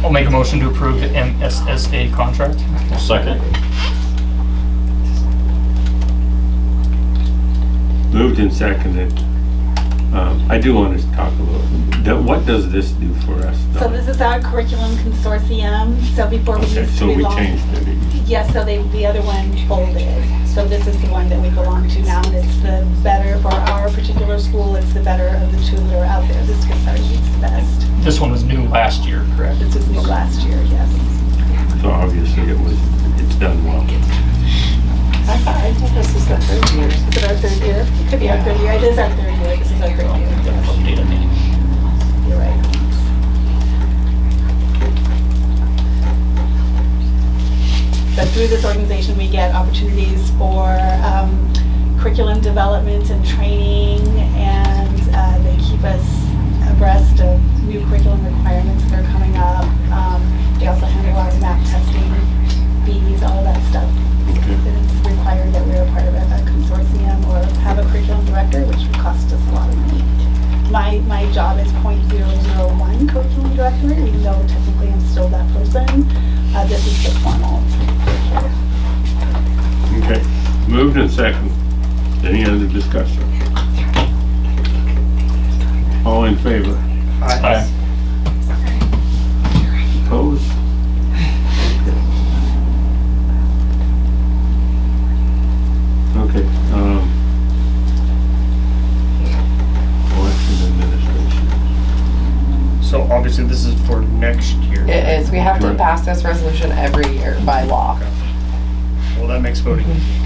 I'll make a motion to approve the MSSA contract. I'll second. Moved and seconded. I do want to talk about, what does this do for us? So this is our curriculum consortium. So before we Okay, used to so we belong. changed it. Yes, so the other one folded. So this is the one that we belong to now, and it's the better for our particular school. It's the better of the two that are out there. This consortium is the best. This one was new last year, correct? This was new last year, yes. So obviously it's done well. I thought this was the third year. Is it our third year? It could be our third year. It is our third year. This is our third year. Yes. Updated name. You're right. But through this organization, we get opportunities for curriculum development and training, and they keep us abreast of new curriculum requirements that are coming up. They also handle our map testing, fees, all of that stuff. It's required that we're a part of a consortium or have a curriculum director, which would cost us a lot of money. My job is .001 curriculum director, even though technically I'm still that person. This is the formal. Okay, moved and second. Any other discussion? All in favor? Aye. Opposed? Okay, election administration. So obviously this is for next year. It is, we have to pass this resolution every year by law. Well, that makes voting easy.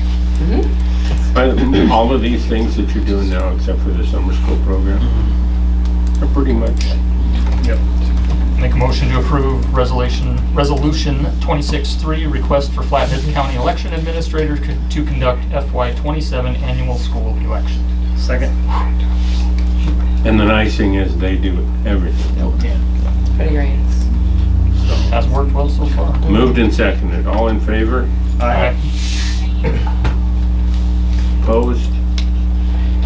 All of these things that you're doing now, except for the summer school program, are pretty much. Yep. Make a motion to approve resolution 26-3, request for Flathead County Election Administrator to conduct FY27 annual school election. Second. And the nice thing is they do everything. Pretty great. Has worked well so far. Moved and seconded. All in favor? Aye. Opposed?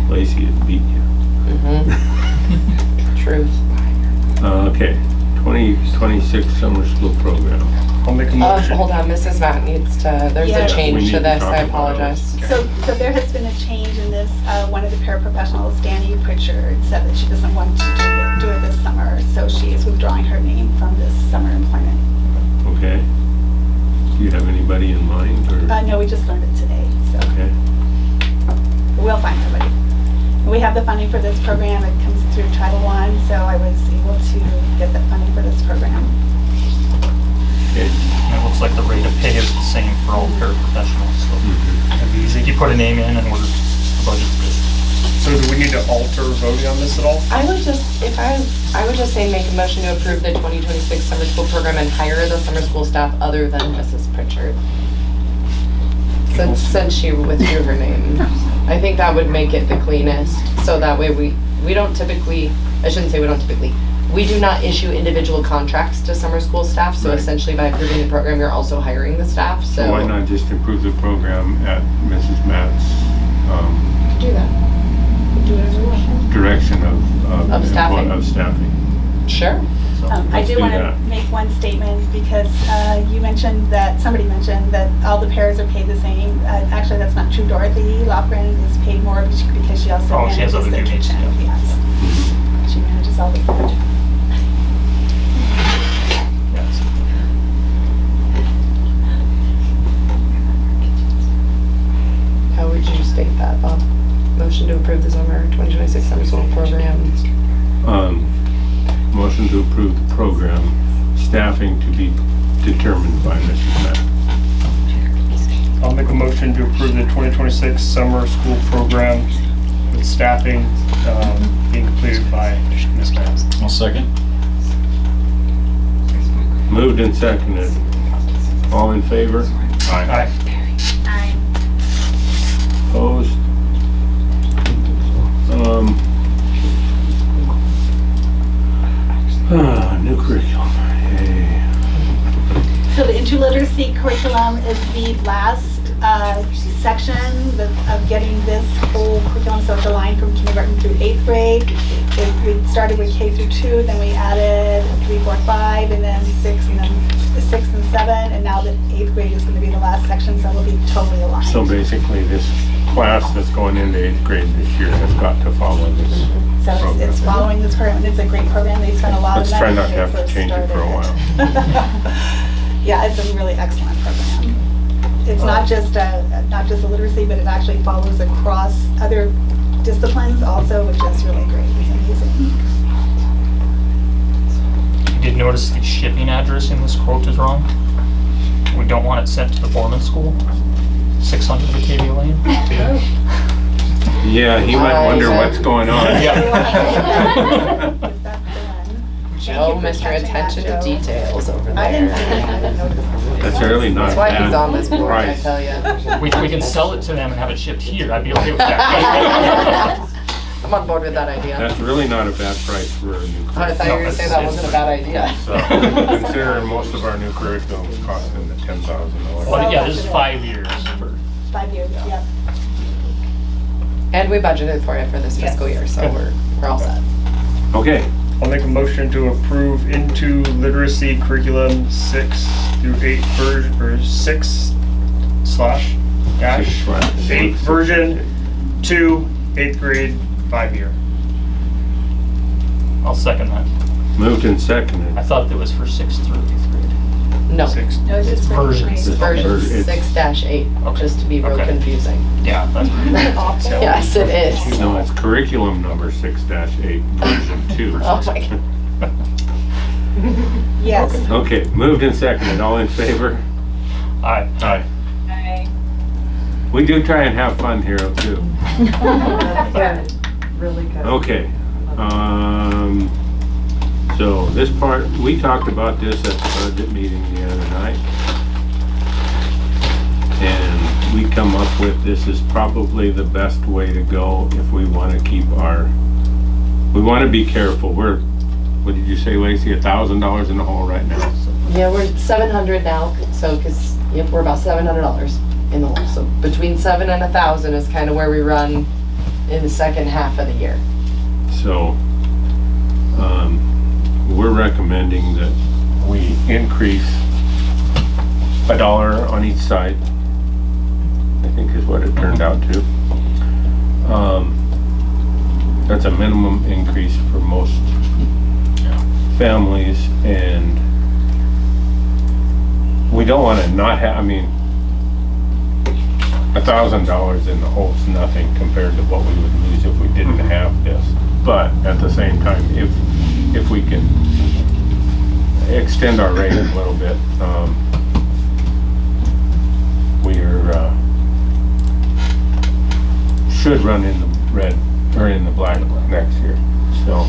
Lacey had beat you. Truth. Okay, 2026 summer school program. I'll make a motion. Hold on, Mrs. Matt needs to, there's Yes. a We change need to to this, talk I about it. apologize. So there has been a change in this. One of the paraprofessionals, Danny Pritchard, said that she doesn't want to do it this summer, so she is withdrawing her name from this summer employment. Okay. Do you have anybody in mind or? No, we just learned it today, so Okay. we'll find somebody. We have the funding for this program. It comes through Title I, so I was able to get the funding for this program. Okay. And it looks like the rate of pay is the same for all paraprofessionals, so it'd be easy. You put a name in and we're budget for this. So do we need to alter voting on this at all? I would just, I would just say make a motion to approve the 2026 summer school program and hire the summer school staff other than Mrs. Pritchard. Since she withdrew her name. I think that would make it the cleanest, so that way we don't typically, I shouldn't say we don't typically, we do not issue individual contracts to summer school staff, so Right. essentially by approving the program, you're also hiring the staff, so. So why not just improve the program at Mrs. Matt's Do that. Do whatever you want. direction Of staffing. Of staffing. Sure. I Let's do do want to that. make one statement because you mentioned that, somebody mentioned that all the pairs are paid the same. Actually, that's not true. Dorothy Lofgren is paid more because she also Oh, she has manages other the duties, kitchen. yeah. Yes. She manages all the food. Yes. How would you state that, Bob? Motion to approve the summer 2026 summer school program. Motion to approve the program, staffing to be determined by Mrs. Matt. I'll make a motion to approve the 2026 summer school program with staffing being completed by Ms. Matt. I'll second. Moved and seconded. All in favor? Aye. Opposed? New curriculum. Yay. So the interliteracy curriculum is the last section of getting this whole curriculum, so it's aligned from kindergarten through 8th grade. We started with K through 2, then we added 3, 4, 5, and then 6, and then 6 and 7, and now the 8th grade is gonna be the last section, so it'll be totally aligned. So basically, this class that's going into 8th grade this year has got to follow this So program. it's following this program, and it's a great program. They spent a lot of Let's money. try not to when they have to first change it for a started it. Yeah, it's a really excellent program. It's not just a literacy, but it actually follows across other disciplines also, which is really great. It's amazing. You did notice the shipping address in this quote is wrong. We don't want it sent to the Borman School, 600 Batavia Lane. Yeah, he might wonder what's going on. Yeah. Get that done. Joe, Thank you for Mr. catching Attention that, to Joe. details over there. I didn't see it. I didn't notice it. That's really not That's why bad he's on this board, I price. tell you. We can sell it to them and have it shipped here. I'd be okay with that. I'm on board with that idea. That's really not a bad price for a new I thought you were gonna say that wasn't a bad idea. So, considering most of our new curriculums cost in the $10,000. Well, yeah, this is 5 years for 5 years, yep. And we budgeted for it for this fiscal year, so we're all set. Okay, I'll make a motion to approve into literacy curriculum 6 through 8 version, or 6 slash dash 8 version 2, 8th grade, 5-year. I'll second that. moved and seconded. I thought that was for 6th through 8th grade. No, 6. No, it's just for Versions. grade. version It's- 6-8, Okay. just to be real Okay. confusing. Yeah, that's Awful. Yes, it is. No, it's curriculum number 6-8, version 2. Oh my God. Yes. Okay, moved and seconded, all in favor? Aye. Aye. We do try and have fun here too. Really good. Okay, so this part, we talked about this at the budget meeting the other night. And we come up with this is probably the best way to go if we want to keep we want to be careful. What did you say, Lacey, $1,000 in the hole right now? Yeah, we're 700 now, so, cause, yep, we're about $700 in the hole. So between 7 and 1,000 is kind of where we run in the second half of the year. So, we're recommending that we increase $1 on each side, I think is what it turned out to. That's a minimum increase for most families, and we don't want to not have, $1,000 in the hole is nothing compared to what we would lose if we didn't have this. But at the same time, if we can extend our rate a little bit, should run in the red, or in the black next year. So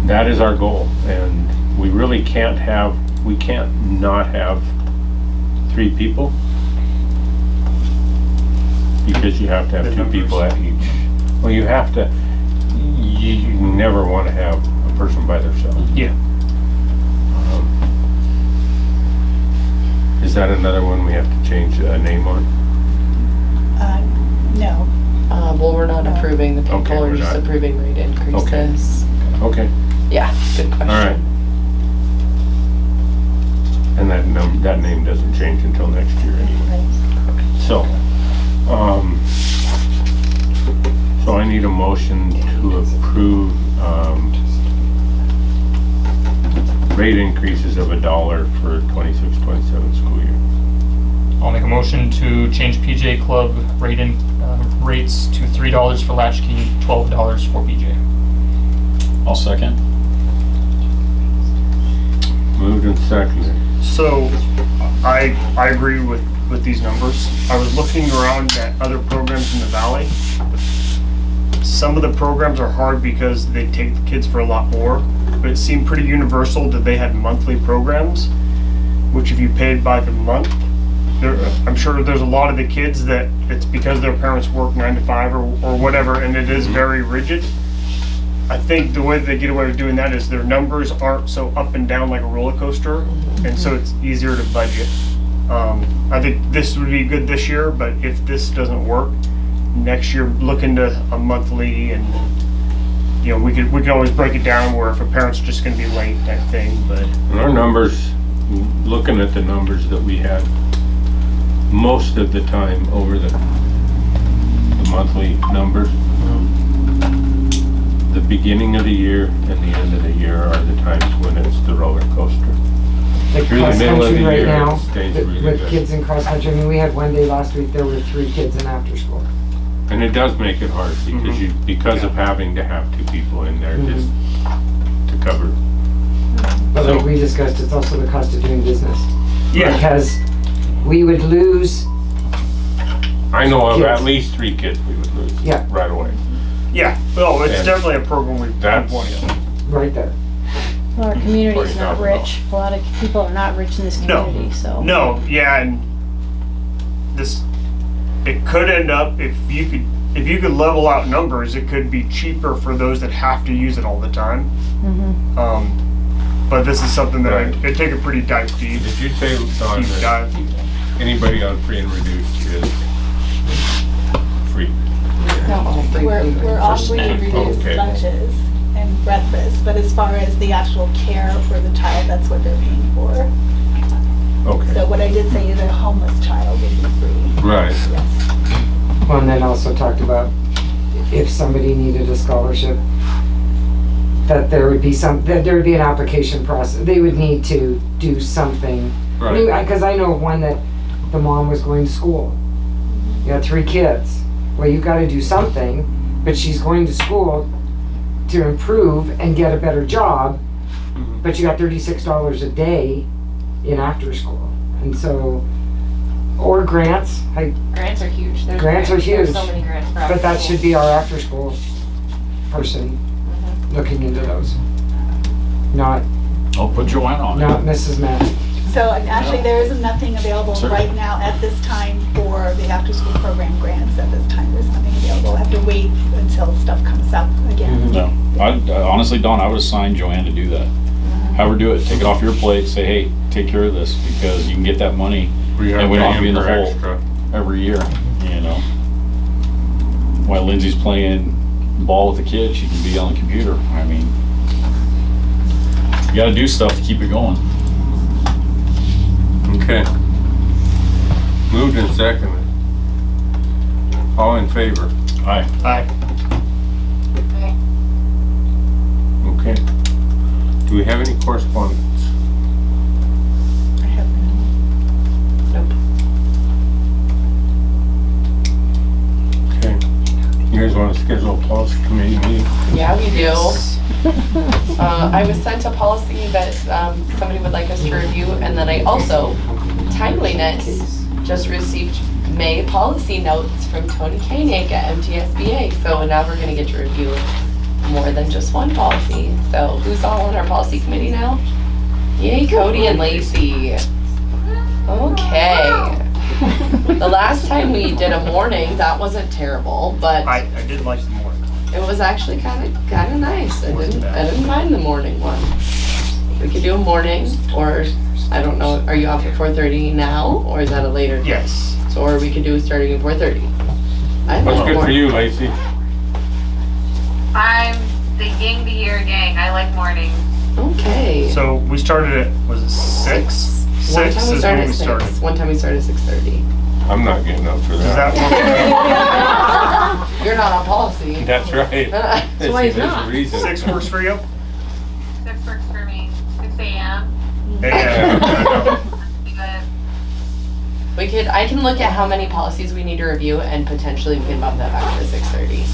that is our goal, and we really can't not have 3 people, because you have to have 2 people at each. Well, you never want to have a person by themselves. Yeah. Is that another one we have to change a name on? No. Well, we're not approving the Okay, people, we're we're just not. approving rate increases. Okay, Yeah, good question. all right. And that name doesn't change until next year anyway. So, so I need a motion to approve, rate increases of $1 for 26-27 school year. I'll make a motion to change PJ Club rates to $3 for latchkey, $12 for PJ. I'll second. Moved and seconded. So, I agree with these numbers. I was looking around at other programs in the valley. Some of the programs are hard because they take the kids for a lot more, but it seemed pretty universal that they had monthly programs, which if you paid by the month, I'm sure there's a lot of the kids that it's because their parents work 9 to 5 or whatever, and it is very rigid. I think the way that they get away with doing that is their numbers aren't so up and down like a roller coaster, and so it's easier to budget. I think this would be good this year, but if this doesn't work, next year look into a monthly and we can always break it down where if a parent's just gonna be late type thing, but. And our numbers, looking at the numbers that we had, most of the time over the monthly numbers, the beginning of the year and the end of the year are the times when it's the roller coaster. Like Through the cross middle of country the right year, now, it stays with really good. kids in cross country, I mean, we had one day last week, there were 3 kids in after school. And it does make it hard because because of having to have 2 people in there just to cover. But like So- we discussed, it's also the cost of doing business. Yeah. Because we would lose, I know of Kids. at least 3 kids we would lose Yeah. right away. Yeah, well, it's And definitely a program we That's, want to. right there. Well, our community's not $40,000. rich. A lot of people are not rich in this No. community, so. No, yeah, and it could end up, if you could level out numbers, it could be cheaper for those that have to use it all the time. But this is something that Right. it'd take a pretty deep did you say, Don, that dive. anybody on free and reduced is free? We're offering reduced Okay. lunches and breakfast, but as far as the actual care for the child, that's what they're paying for. Okay, So what I did say is a homeless child would be free, right. yes. Well, and then also talked about if somebody needed a scholarship, that there would be that there would be an application process. They would need to do something. Right. Because I know of one that the mom was going to school. You got 3 kids. Well, you gotta do something, but she's going to school to improve and get a better job, but you got $36 a day in after school. And so, or grants, Grants are huge. There's Grants are There's huge. so many grants for but that after should school. be our after school person looking into those. Not I'll put Joanna on it. Mrs. Matt. So and actually, there is nothing available Sure. right now at this time for the after-school program grants. At this time, there's nothing available. I have to wait until stuff comes up again. No, honestly, Dawn, I would assign Joanne to do that. Have her do it, take it off your plate, say, hey, take care of this, because you can get that money We are and we don't have to be in paying the for hole extra. every year, you know? While Lindsay's playing ball with the kids, she can be on the computer. I mean, you gotta do stuff to keep it going. Okay. Moved and seconded. All in favor? Aye. Aye. Okay. Do we have any correspondence? I have Okay. You guys want to schedule a policy committee meeting? Yeah, we do. I was sent a policy that somebody would like us to review, and then I also, timeliness, just received May policy notes from Tony Koenig at MTSBA. So now we're gonna get to review more than just one policy. So who's all on our policy committee now? Yay, Cody and Lacey. Okay. The last time we did a morning, that wasn't terrible, but I did like the morning. it was actually kind of nice. I didn't mind the morning one. We could do a morning, or I don't know. Are you off at 4:30 now, or is that a later? Yes. So, or we could do starting at 4:30. I What's like good for morning. you, Lacey? I'm the yin to your gang. I like mornings. Okay. So we started at, was it 6? One 6 time we is started when at we 6. started. One time we started at 6:30. I'm not getting up for Does that. that You're not on policy. That's right. So why is There's not? a reason. 6 works for you? 6 works for me. 6 a.m. Yeah. But I can look at how many policies we need to review, and potentially we can bump that back to 6:30.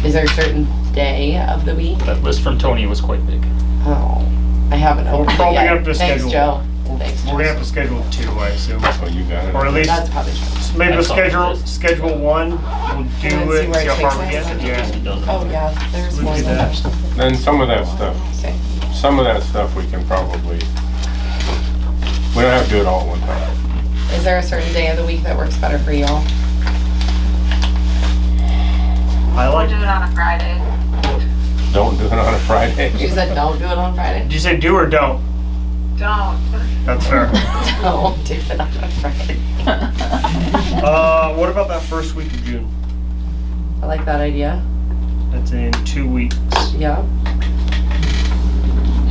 Is there a certain day of the week? That list from Tony was quite big. Oh, I haven't We're opened it probably yet. gonna have to Thanks, schedule. Joe. Thanks, We're Joe. gonna have to schedule 2, I assume. Oh, you got it. Or at least, That's probably true. maybe we'll That's all it schedule 1, we'll do And then see it, where see it how far we takes get. us. Yeah. Oh, yeah, there's We more do than that. that. Then some of that stuff, Okay. we can probably, we don't have to do it all at one time. Is there a certain day of the week that works better for you all? I we'll like, do it on a Friday. Don't do it on a Friday. You said don't do it on Friday? did you say do or don't? Don't. That's fair. Don't do it on a Friday. What about that first week of June? I like that idea. I That's in 2 weeks. Yep.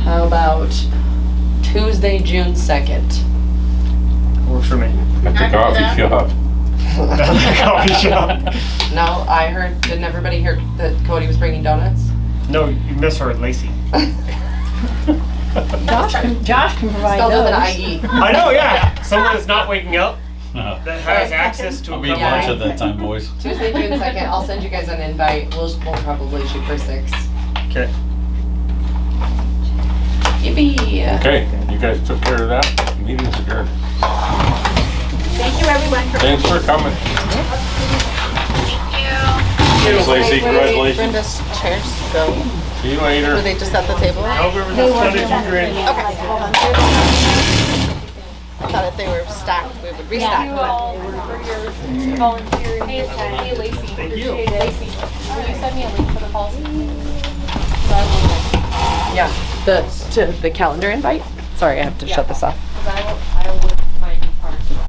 How about Tuesday, June 2nd? Works for me. At the coffee shop. The coffee shop. No, I heard, didn't everybody hear that Cody was bringing donuts? No, you misheard Lacey. Josh can provide Spelled with an those. IE. I know, yeah. Someone that's not waking up that has access to I'll a be couple. lunch at that time, boys. Tuesday, June 2nd. I'll send you guys an invite. We'll probably shoot for 6. Okay. Yippee! Okay, you guys took care of that. Meeting's adjourned. Thank you, everyone, for Thanks for coming. Thanks, Lacey. Congratulations. Brenda's chairs go. See you later. Were they just at the table? However, that's what did you drink? Okay. I thought if they were stacked, we would restack. Thank you all for your volunteering. Hey, Lacey. Thank you. Lacey, will you send me a link for the policy? Yeah. The calendar invite? Sorry, I have to shut this off.